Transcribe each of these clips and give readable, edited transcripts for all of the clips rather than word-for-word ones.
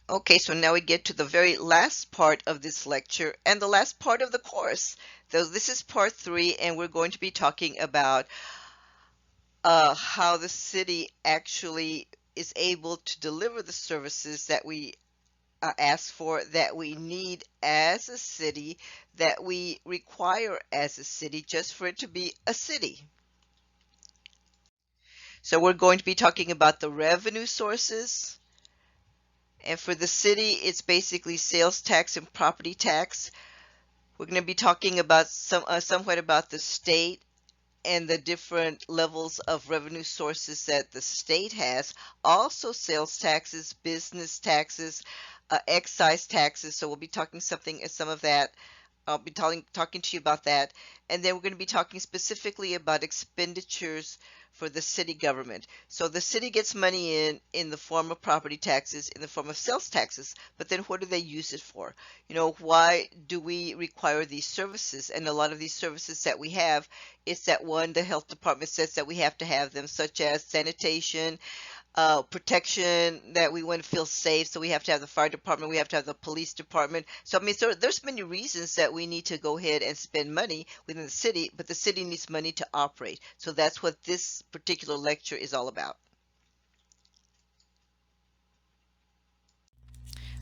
Okay, so now we get to the very last part of this lecture and the last part of the course. So this is part 3, and we're going to be talking about how the city actually is able to deliver the services that we ask for, that we need as a city, that we require as a city, just for it to be a city. So we're going to be talking about the revenue sources. And for the city, it's basically sales tax and property tax. We're going to be talking about somewhat about the state and the different levels of revenue sources that the state has. Also sales taxes, business taxes, excise taxes. So we'll be talking some of that. I'll be talking to you about that. And then we're going to be talking specifically about expenditures for the city government. So the city gets money in the form of property taxes, in the form of sales taxes, but then what do they use it for? Why do we require these services? And a lot of these services that we have is that, one, the health department says that we have to have them, such as sanitation, protection, that we want to feel safe. So we have to have the fire department, we have to have the police department. So I mean, so there's many reasons that we need to go ahead and spend money within the city, but the city needs money to operate. So that's what this particular lecture is all about.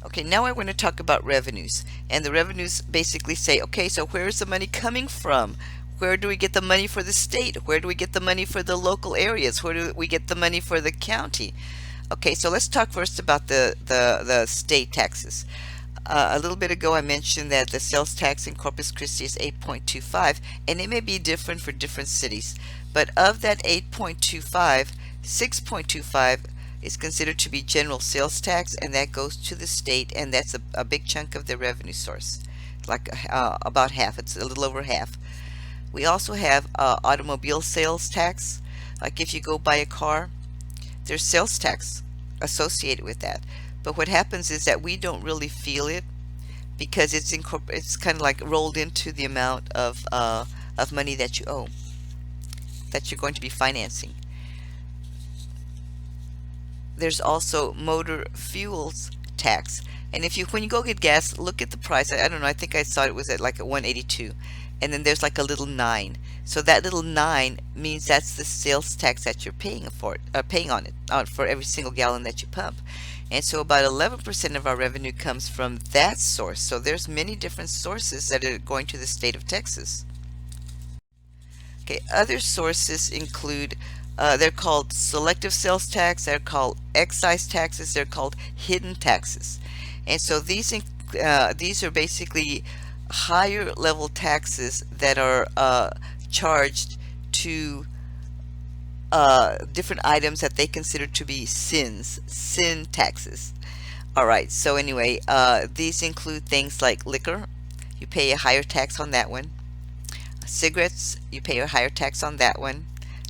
Okay, now I want to talk about revenues. And the revenues basically say, okay, so where is the money coming from? Where do we get the money for the state? Where do we get the money for the local areas? Where do we get the money for the county? Okay, so let's talk first about the state taxes. A little bit ago, I mentioned that the sales tax in Corpus Christi is 8.25, and it may be different for different cities. But of that 8.25, 6.25 is considered to be general sales tax, and that goes to the state, and that's a big chunk of the revenue source, like about half. It's a little over half. We also have automobile sales tax. Like if you go buy a car, there's sales tax associated with that. But what happens is that we don't really feel it because it's kind of like rolled into the amount of money that you owe, that you're going to be financing. There's also motor fuels tax. And when you go get gas, look at the price. I don't know, I think I saw it was at like a 182. And then there's like a little 9. So that little 9 means that's the sales tax that you're paying for it, paying on it for every single gallon that you pump. And so about 11% of our revenue comes from that source. So there's many different sources that are going to the state of Texas. Okay, other sources include they're called selective sales tax, they're called excise taxes, they're called hidden taxes. And so these are basically higher level taxes that are charged to different items that they consider to be sin taxes. All right, so anyway, these include things like liquor. You pay a higher tax on that one. Cigarettes, you pay a higher tax on that one.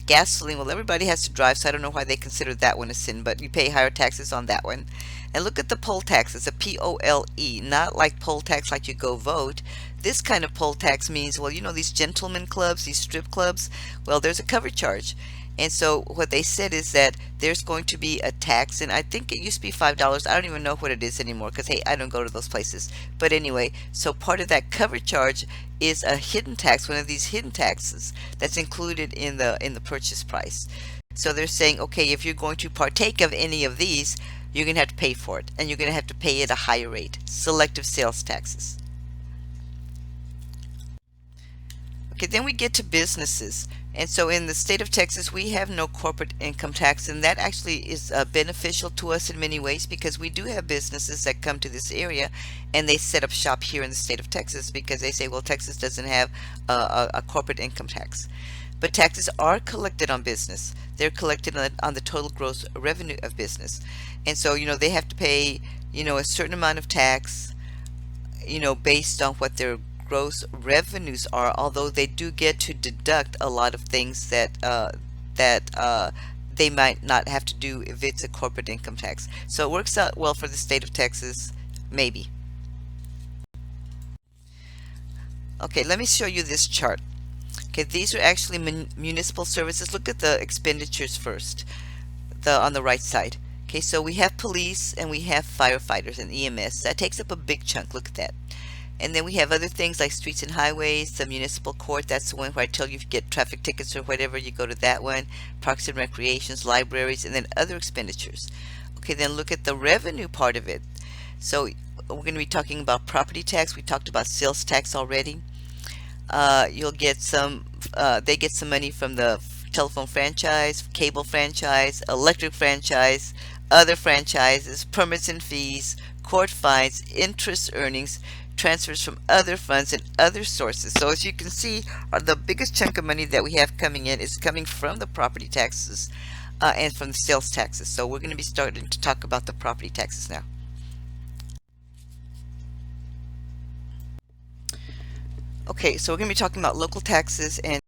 Gasoline, well, everybody has to drive, so I don't know why they consider that one a sin, but you pay higher taxes on that one. And look at the poll taxes, a POLE, not like poll tax like you go vote. This kind of poll tax means, well, these gentlemen clubs, these strip clubs, well, there's a cover charge. And so what they said is that there's going to be a tax, and I think it used to be $5. I don't even know what it is anymore because, hey, I don't go to those places. But anyway, so part of that cover charge is a hidden tax, one of these hidden taxes that's included in the purchase price. So they're saying, okay, if you're going to partake of any of these, you're going to have to pay for it, and you're going to have to pay at a higher rate. Selective sales taxes. Okay, then we get to businesses. And so in the state of Texas, we have no corporate income tax, and that actually is beneficial to us in many ways because we do have businesses that come to this area and they set up shop here in the state of Texas because they say, well, Texas doesn't have a corporate income tax. But taxes are collected on business. They're collected on the total gross revenue of business. And so, they have to pay, a certain amount of tax, based on what their gross revenues are, although they do get to deduct a lot of things that they might not have to do if it's a corporate income tax. So it works out well for the state of Texas, maybe. Okay, let me show you this chart. Okay, these are actually municipal services. Look at the expenditures first, on the right side. Okay, so we have police and we have firefighters and EMS. That takes up a big chunk. Look at that. And then we have other things like streets and highways, the municipal court. That's the one where I tell you if you get traffic tickets or whatever, you go to that one. Parks and recreations, libraries, and then other expenditures. Okay, then look at the revenue part of it. So we're going to be talking about property tax. We talked about sales tax already. You'll get some, they get some money from the telephone franchise, cable franchise, electric franchise, other franchises, permits and fees, court fines, interest earnings, transfers from other funds and other sources. So as you can see, the biggest chunk of money that we have coming in is coming from the property taxes and from the sales taxes. So we're going to be starting to talk about the property taxes now. Okay, so we're going to be talking about local taxes and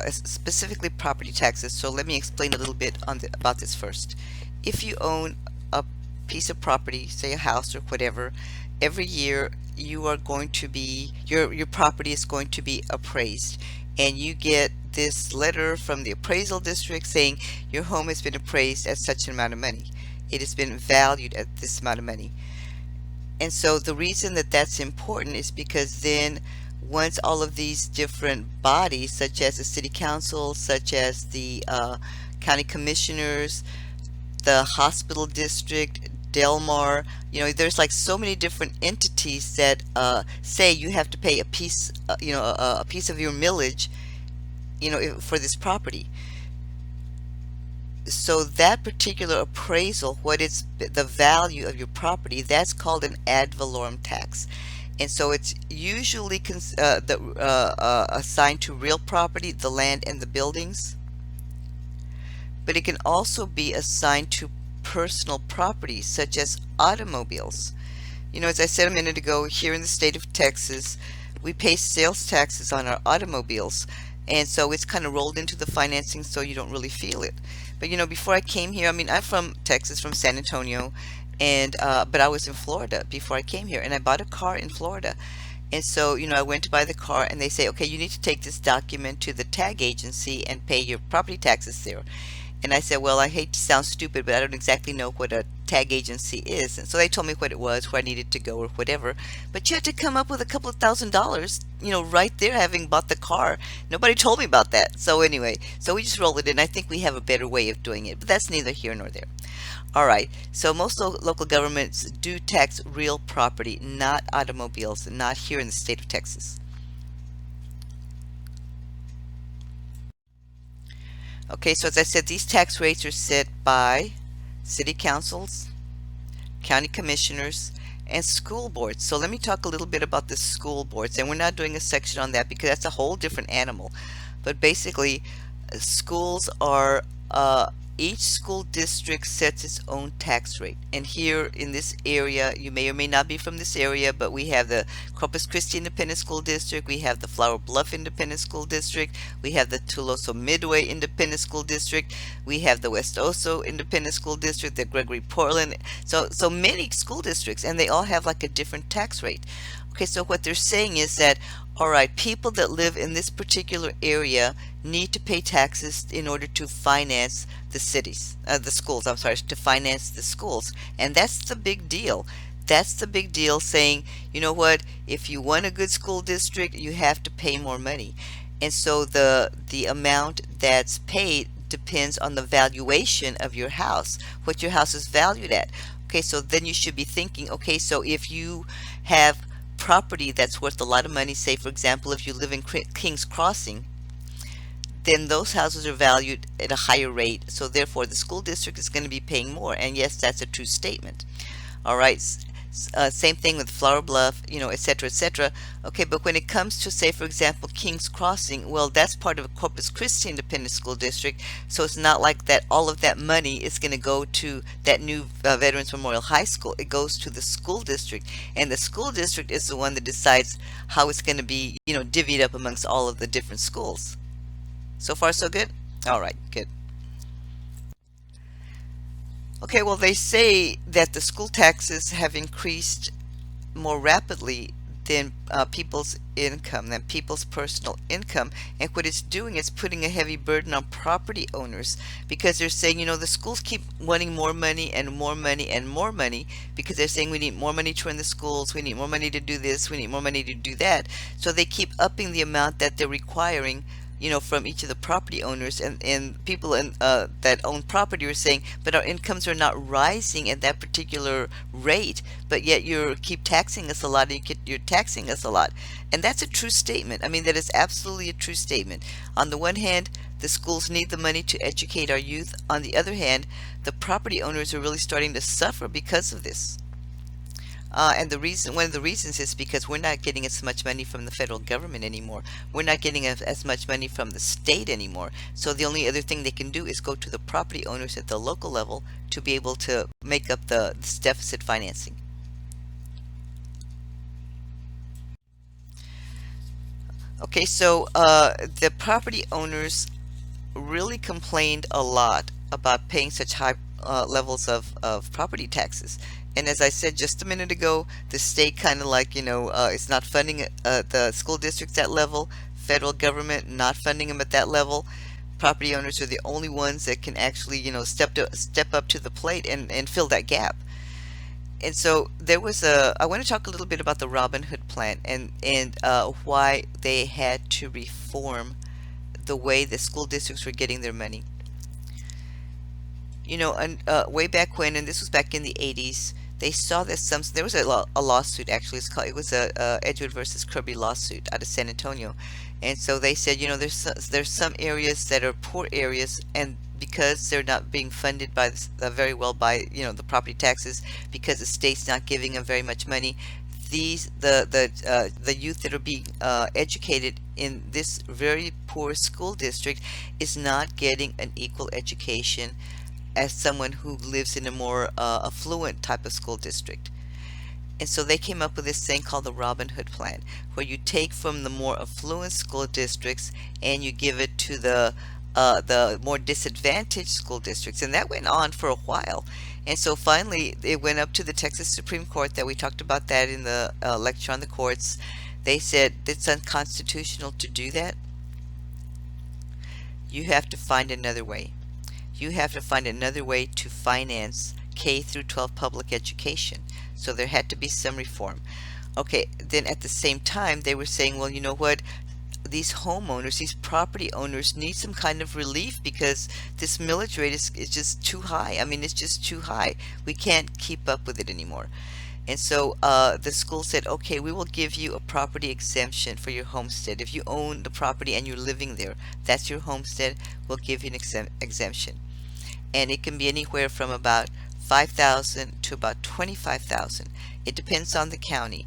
specifically property taxes. So let me explain a little bit about this first. If you own a piece of property, say a house or whatever, every year you are going to be, your property is going to be appraised. And you get this letter from the appraisal district saying your home has been appraised at such an amount of money. It has been valued at this amount of money. And so the reason that that's important is because then once all of these different bodies, such as the city council, such as the county commissioners, the hospital district, Delmar, there's like so many different entities that say you have to pay a piece, a piece of your millage, for this property. So that particular appraisal, what is the value of your property, that's called an ad valorem tax. And so it's usually assigned to real property, the land and the buildings. But it can also be assigned to personal property, such as automobiles. As I said a minute ago, here in the state of Texas, we pay sales taxes on our automobiles. And so it's kind of rolled into the financing, so you don't really feel it. But before I came here, I'm from Texas, from San Antonio, and but I was in Florida before I came here, and I bought a car in Florida. And so I went to buy the car, and they say, okay, you need to take this document to the tag agency and pay your property taxes there. And I said, well, I hate to sound stupid, but I don't exactly know what a tag agency is. And so they told me what it was, where I needed to go or whatever. But you had to come up with a couple of $1,000s, right there having bought the car. Nobody told me about that. So anyway, so we just roll it in. I think we have a better way of doing it, but that's neither here nor there. All right, so most local governments do tax real property, not automobiles, not here in the state of Texas. Okay, so as I said, these tax rates are set by city councils, county commissioners, and school boards. So let me talk a little bit about the school boards, and we're not doing a section on that because that's a whole different animal. But basically, schools are each school district sets its own tax rate. And here in this area, you may or may not be from this area, but we have the Corpus Christi Independent School District, we have the Flower Bluff Independent School District, we have the Tuloso Midway Independent School District, we have the West Oso Independent School District, the Gregory Portland. So many school districts, and they all have like a different tax rate. Okay, so what they're saying is that, all right, people that live in this particular area need to pay taxes in order to finance the schools, to finance the schools. And that's the big deal. That's the big deal, saying, you know what, if you want a good school district, you have to pay more money. And so the amount that's paid depends on the valuation of your house, what your house is valued at. Okay, so then you should be thinking, okay, so if you have property that's worth a lot of money, say for example if you live in King's Crossing, then those houses are valued at a higher rate, so therefore the school district is going to be paying more. And yes, that's a true statement. All right, same thing with Flower Bluff, etc., etc. Okay, but when it comes to, say for example, King's Crossing, well, that's part of a Corpus Christi Independent School District, so it's not like that all of that money is going to go to that new Veterans Memorial High School. It goes to the school district, and the school district is the one that decides how it's going to be divvied up amongst all of the different schools. So far so good? All right, good. Okay, well, they say that the school taxes have increased more rapidly than people's income, than people's personal income. And what it's doing is putting a heavy burden on property owners, because they're saying, the schools keep wanting more money and more money and more money, because they're saying we need more money to run the schools, we need more money to do this, we need more money to do that. So they keep upping the amount that they're requiring, from each of the property owners, and people that own property are saying, but our incomes are not rising at that particular rate, but yet you keep taxing us a lot, and you're taxing us a lot. And that's a true statement. I mean, that is absolutely a true statement. On the one hand, the schools need the money to educate our youth. On the other hand, the property owners are really starting to suffer because of this. And one of the reasons is because we're not getting as much money from the federal government anymore. We're not getting as much money from the state anymore. So the only other thing they can do is go to the property owners at the local level to be able to make up this deficit financing. Okay, so the property owners really complained a lot about paying such high levels of property taxes. And as I said just a minute ago, the state kind of like, it's not funding the school districts at level, federal government not funding them at that level. Property owners are the only ones that can actually, step up to the plate and fill that gap. And so I want to talk a little bit about the Robin Hood plan and why they had to reform the way the school districts were getting their money. And way back when, and this was back in the 80s, they saw that there was a lawsuit, actually. It was a Edgewood versus Kirby lawsuit out of San Antonio. And so they said, there's some areas that are poor areas, and because they're not being funded very well by the property taxes, because the state's not giving them very much money, the youth that are being educated in this very poor school district is not getting an equal education as someone who lives in a more affluent type of school district. And so they came up with this thing called the Robin Hood plan, where you take from the more affluent school districts and you give it to the more disadvantaged school districts. And that went on for a while. And so finally it went up to the Texas Supreme Court. That we talked about that in the lecture on the courts. They said it's unconstitutional to do that. You have to find another way. You have to find another way to finance K through 12 public education. So there had to be some reform. Okay, then at the same time they were saying, well, you know what? These homeowners, these property owners need some kind of relief, because this millage rate is just too high. I mean, it's just too high. We can't keep up with it anymore. And so the school said, okay, we will give you a property exemption for your homestead. If you own the property and you're living there, that's your homestead, we'll give you an exemption. And it can be anywhere from about $5,000 to about $25,000. It depends on the county.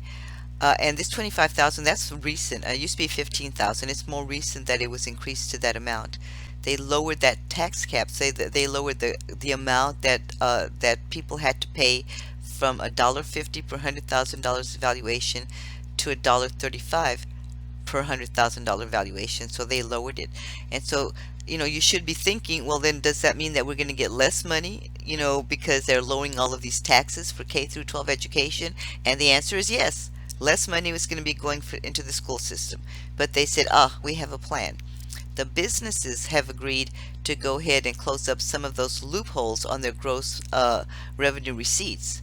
And this $25,000, that's recent. It used to be $15,000. It's more recent that it was increased to that amount. They lowered that tax cap. They lowered the amount that people had to pay from $1.50 per $100,000 valuation to $1.35 per $100,000 valuation. So they lowered it. And so you should be thinking, well, then does that mean that we're going to get less money, because they're lowering all of these taxes for K through 12 education? And the answer is yes. Less money was going to be going into the school system. But they said, we have a plan. The businesses have agreed to go ahead and close up some of those loopholes on their gross revenue receipts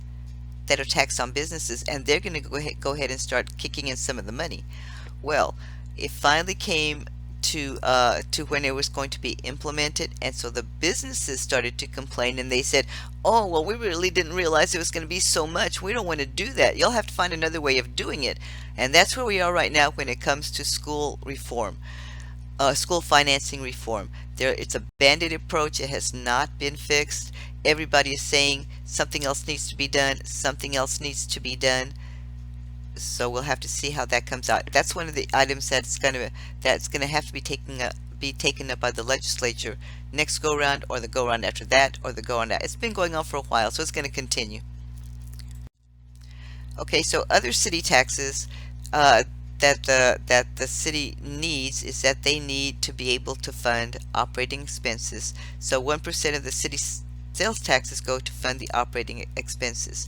that are taxed on businesses, and they're going to go ahead and start kicking in some of the money. Well, it finally came to when it was going to be implemented, and so the businesses started to complain, and they said, oh, well, we really didn't realize it was going to be so much. We don't want to do that. You'll have to find another way of doing it. And that's where we are right now when it comes to school reform, school financing reform. It's a band-aid approach. It has not been fixed. Everybody is saying something else needs to be done, something else needs to be done. So we'll have to see how that comes out. That's one of the items that's going to have to be taken up by the legislature next go round, or the go round after that, or the go round. It's been going on for a while, so it's going to continue. Okay, so other city taxes that the city needs is that they need to be able to fund operating expenses. So 1% of the city's sales taxes go to fund the operating expenses.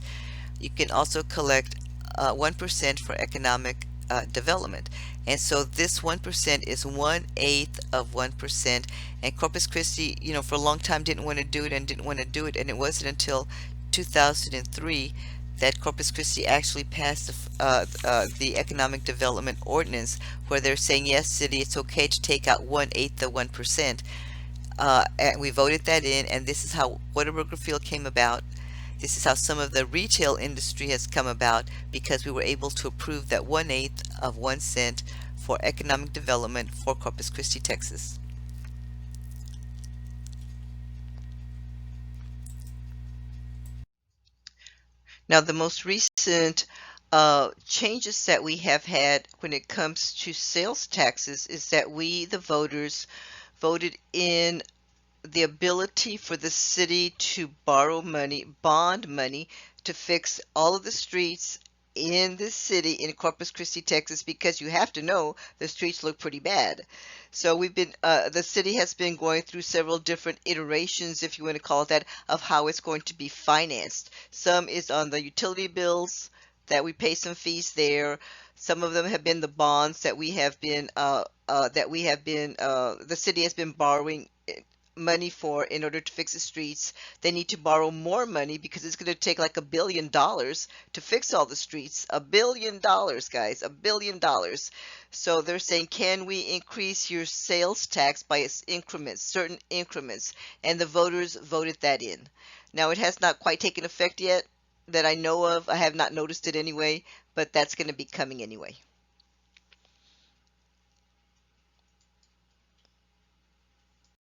You can also collect 1% for economic development. And so this 1% is 1/8 of 1%. And Corpus Christi, for a long time didn't want to do it and didn't want to do it. And it wasn't until 2003 that Corpus Christi actually passed the Economic Development Ordinance, where they're saying, yes, city, it's okay to take out 1/8 of 1%. And we voted that in, and this is how Whataburger Field came about. This is how some of the retail industry has come about, because we were able to approve that 1/8 of 1 cent for economic development for Corpus Christi, Texas. Now, the most recent changes that we have had when it comes to sales taxes is that we, the voters, voted in the ability for the city to borrow money, bond money, to fix all of the streets in the city in Corpus Christi, Texas, because you have to know the streets look pretty bad. So the city has been going through several different iterations, if you want to call it that, of how it's going to be financed. Some is on the utility bills that we pay some fees there. Some of them have been the bonds that the city has been borrowing money for in order to fix the streets. They need to borrow more money because it's going to take like $1 billion to fix all the streets. $1 billion, guys, $1 billion. So they're saying, can we increase your sales tax by increments, certain increments? And the voters voted that in. Now, it has not quite taken effect yet that I know of. I have not noticed it anyway, but that's going to be coming anyway.